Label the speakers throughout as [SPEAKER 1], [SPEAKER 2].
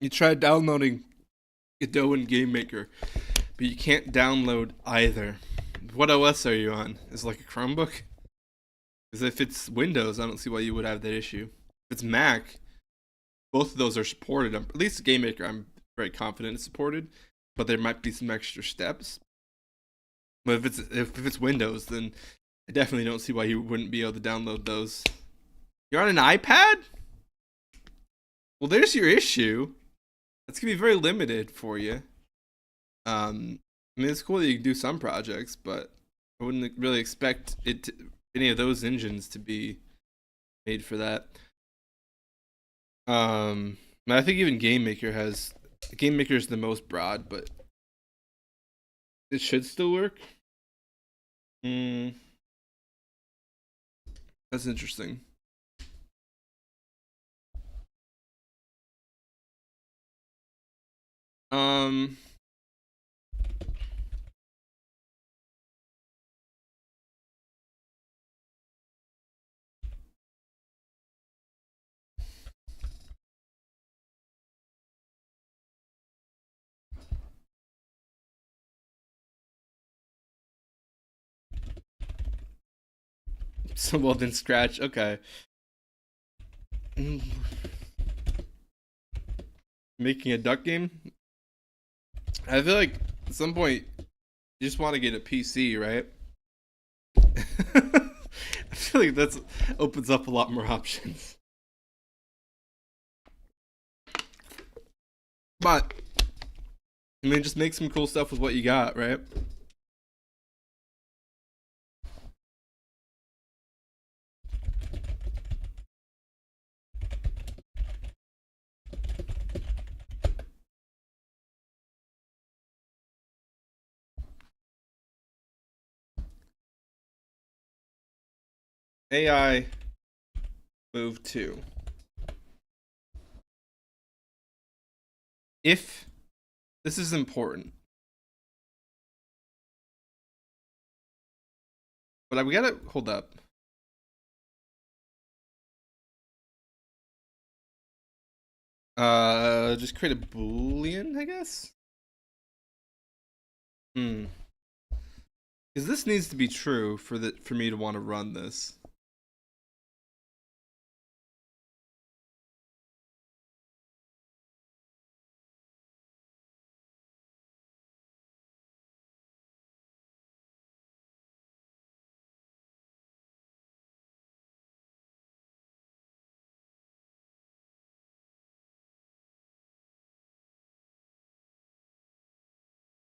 [SPEAKER 1] You tried downloading Godot and Game Maker, but you can't download either. What OS are you on? Is it like a Chromebook? Because if it's Windows, I don't see why you would have that issue. If it's Mac, both of those are supported. At least Game Maker, I'm very confident it's supported, but there might be some extra steps. But if it's Windows, then I definitely don't see why you wouldn't be able to download those. You're on an iPad? Well, there's your issue. That's gonna be very limited for you. I mean, it's cool that you can do some projects, but I wouldn't really expect any of those engines to be made for that. I think even Game Maker is the most broad, but it should still work. Hmm, that's interesting. Um, so well then Scratch. Okay. Mm, making a duck game. I feel like at some point you just want to get a PC, right? I feel like that opens up a lot more options. But I mean, just make some cool stuff with what you got, right? AI move to. If this is important, but we gotta hold up. Just create a boolean, I guess. Hmm. Because this needs to be true for me to want to run this.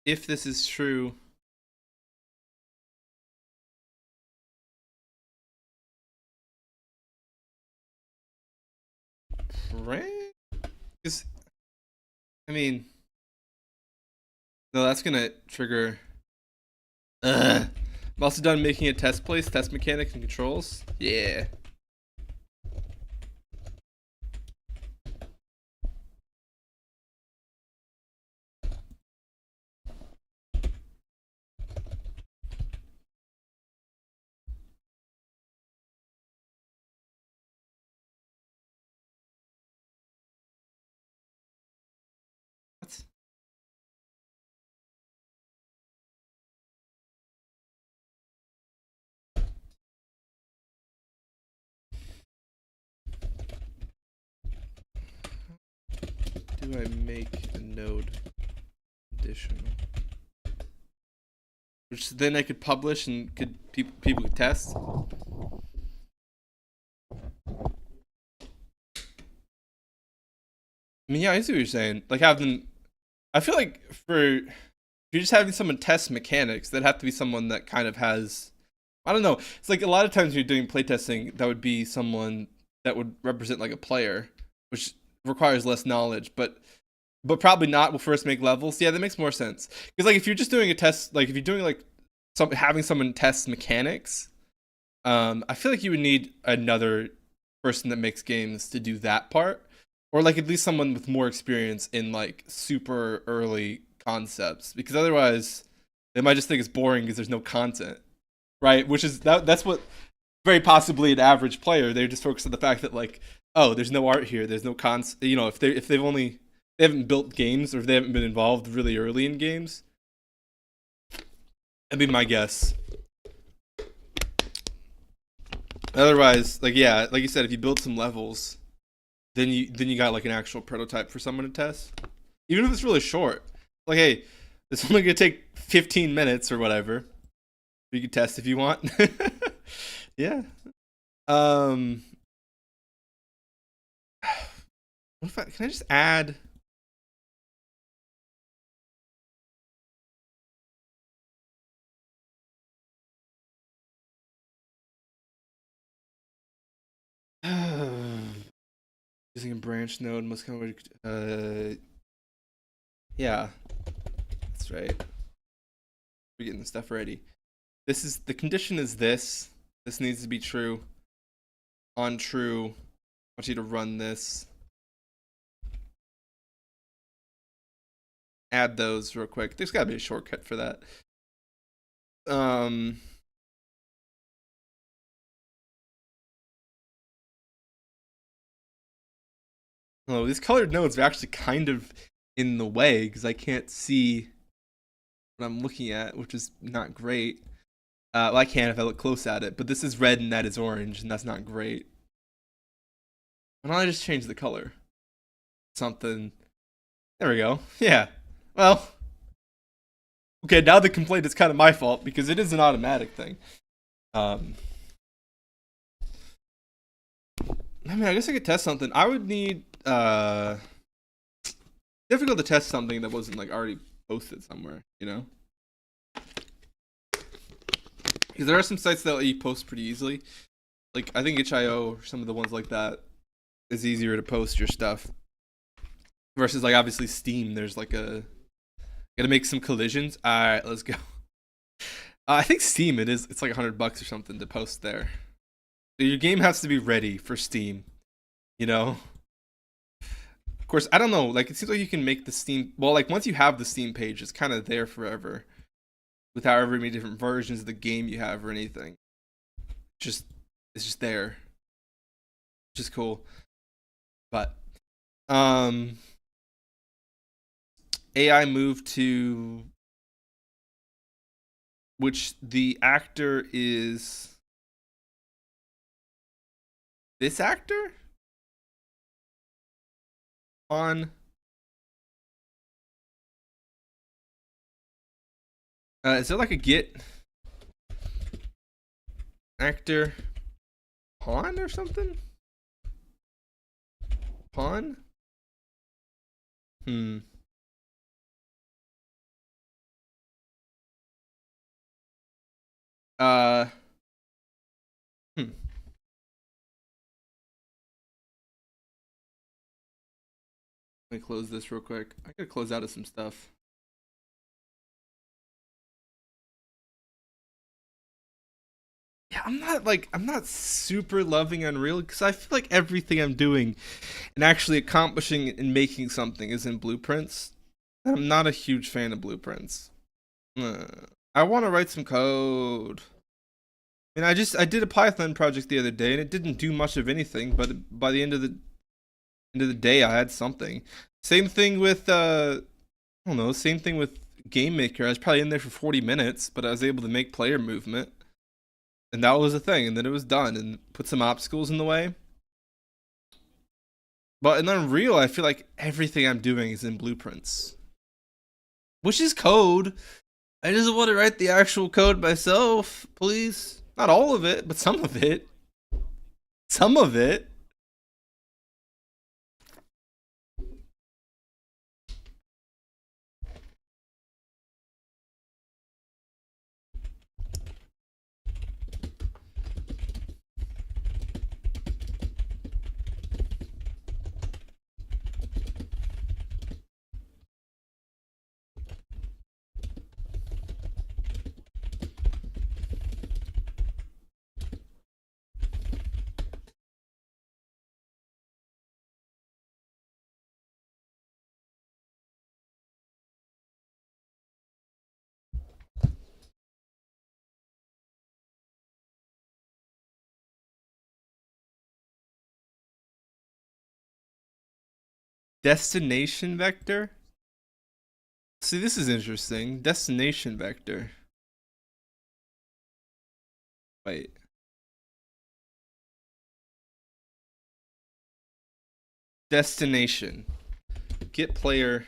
[SPEAKER 1] If this is true, right? Because I mean, no, that's gonna trigger. Ugh. I'm also done making a test place, test mechanics, and controls. Yeah. What? Do I make a node additional? Which then I could publish and people could test. I mean, yeah, I see what you're saying. Like having, I feel like if you're just having someone test mechanics, that have to be someone that kind of has, I don't know. It's like a lot of times when you're doing playtesting, that would be someone that would represent like a player, which requires less knowledge, but probably not will first make levels. Yeah, that makes more sense. Because like if you're just doing a test, like if you're doing like having someone test mechanics, I feel like you would need another person that makes games to do that part, or like at least someone with more experience in like super early concepts, because otherwise they might just think it's boring because there's no content, right? Which is that's what very possibly an average player, they just focus on the fact that like, oh, there's no art here, there's no cons. You know, if they've only they haven't built games or if they haven't been involved really early in games. That'd be my guess. Otherwise, like yeah, like you said, if you build some levels, then you got like an actual prototype for someone to test. Even if it's really short. Like, hey, it's only gonna take 15 minutes or whatever. You can test if you want. Yeah. Um what if can I just add using a branch node must come with yeah, that's right. We're getting the stuff ready. This is the condition is this. This needs to be true. On true. I want you to run this. Add those real quick. There's gotta be a shortcut for that. Oh, these colored nodes are actually kind of in the way because I can't see what I'm looking at, which is not great. Well, I can if I look close at it, but this is red and that is orange, and that's not great. Why don't I just change the color? Something. There we go. Yeah. Well. Okay, now the complaint is kind of my fault because it is an automatic thing. I mean, I guess I could test something. I would need difficult to test something that wasn't like already posted somewhere, you know? Because there are some sites that let you post pretty easily. Like I think itch.io or some of the ones like that is easier to post your stuff. Versus like obviously Steam, there's like a gotta make some collisions. Alright, let's go. I think Steam it's like $100 or something to post there. Your game has to be ready for Steam, you know? Of course, I don't know, like it seems like you can make the Steam well, like once you have the Steam page, it's kind of there forever. With however many different versions of the game you have or anything. Just it's just there. Which is cool. But AI moved to which the actor is this actor on is there like a get actor pawn or something? Pawn? Hmm. Uh hmm. Let me close this real quick. I gotta close out of some stuff. Yeah, I'm not super loving Unreal because I feel like everything I'm doing and actually accomplishing and making something is in blueprints. And I'm not a huge fan of blueprints. I want to write some code. And I did a Python project the other day and it didn't do much of anything, but by the end of the day I had something. Same thing with I don't know, same thing with Game Maker. I was probably in there for 40 minutes, but I was able to make player movement. And that was a thing, and then it was done and put some obstacles in the way. But in Unreal, I feel like everything I'm doing is in blueprints. Which is code. I just want to write the actual code myself, please. Not all of it, but some of it. Some of it. Destination vector? See, this is interesting. Destination vector. Wait. Destination. Get player.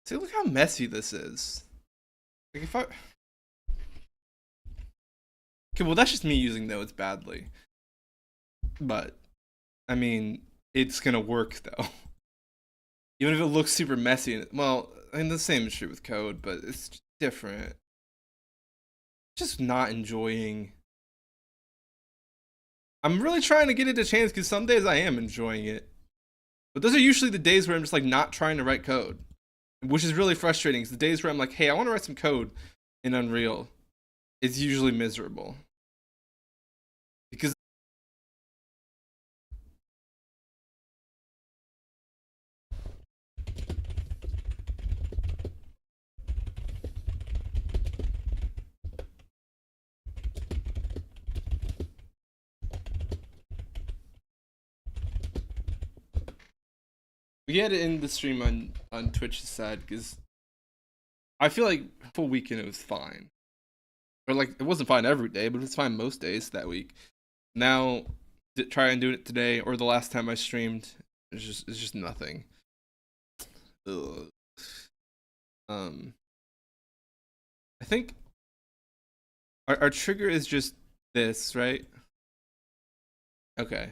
[SPEAKER 1] See, look how messy this is. Like if I... Okay, well that's just me using nodes badly. But, I mean, it's gonna work though. Even if it looks super messy. Well, I mean, the same is true with code, but it's different. Just not enjoying. I'm really trying to get it a chance because some days I am enjoying it. But those are usually the days where I'm just like not trying to write code. Which is really frustrating. It's the days where I'm like, hey, I want to write some code in Unreal. It's usually miserable. Because we had it in the stream on Twitch's side because I feel like full weekend it was fine. Or like it wasn't fine every day, but it was fine most days that week. Now try and do it today or the last time I streamed, it's just nothing. Ugh. I think our trigger is just this, right? Okay.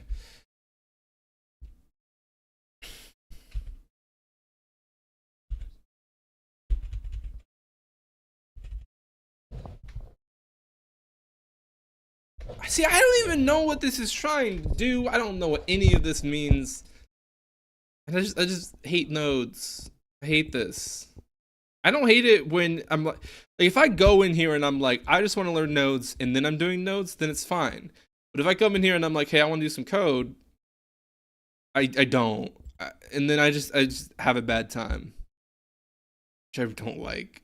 [SPEAKER 1] See, I don't even know what this is trying to do. I don't know what any of this means. And I just hate nodes. I hate this. I don't hate it when I'm like if I go in here and I'm like, I just want to learn nodes and then I'm doing nodes, then it's fine. But if I come in here and I'm like, hey, I want to do some code, I don't. And then I just have a bad time. Which I don't like.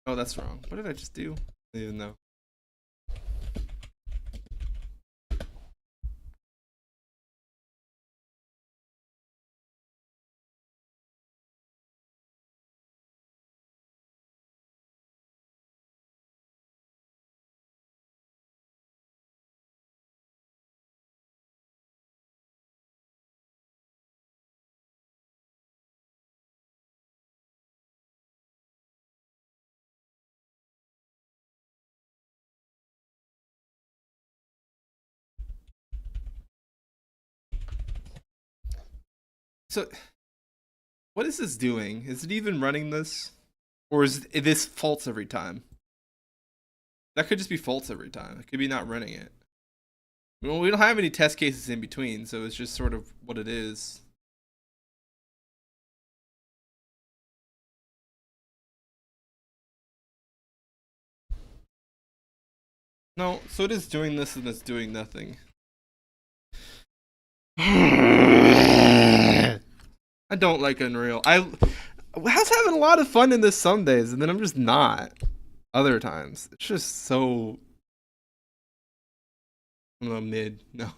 [SPEAKER 1] Oh, that's wrong. What did I just do? I don't even know. So what is this doing? Is it even running this? Or is this false every time? That could just be false every time. It could be not running it. Well, we don't have any test cases in between, so it's just sort of what it is. No, so it is doing this and it's doing nothing. I don't like Unreal. I was having a lot of fun in this some days, and then I'm just not other times. It's just so I don't know, mid. No.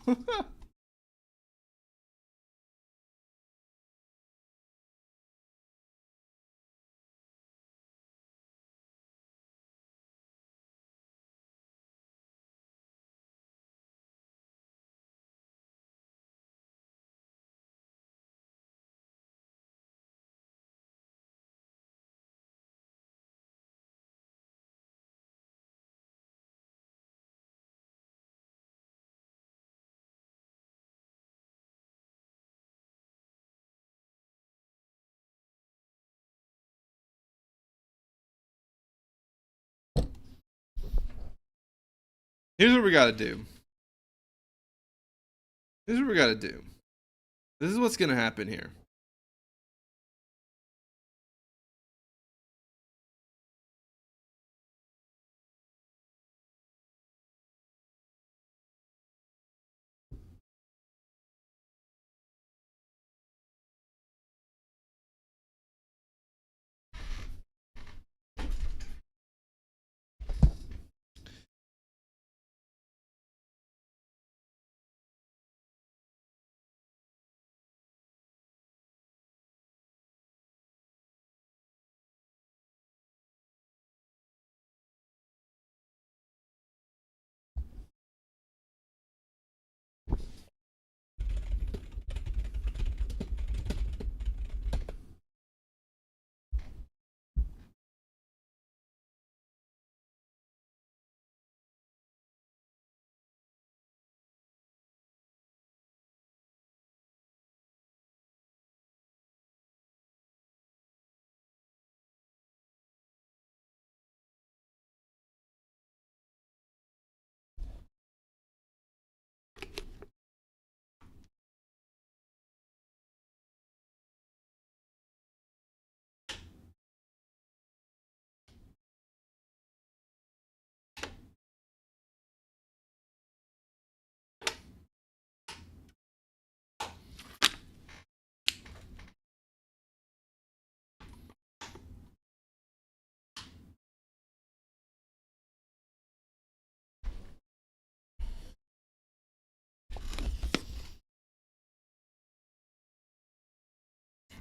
[SPEAKER 1] Here's what we gotta do. Here's what we gotta do. This is what's gonna happen here.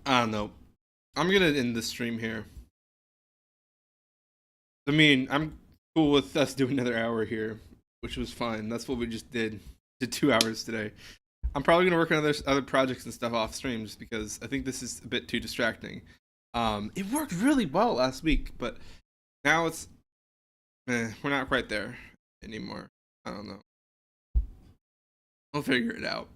[SPEAKER 1] I don't know. I'm gonna end the stream here. I mean, I'm cool with us doing another hour here, which was fine. That's what we just did. Did 2 hours today. I'm probably gonna work on other projects and stuff off stream just because I think this is a bit too distracting. It worked really well last week, but now it's we're not quite there anymore. I don't know. We'll figure it out.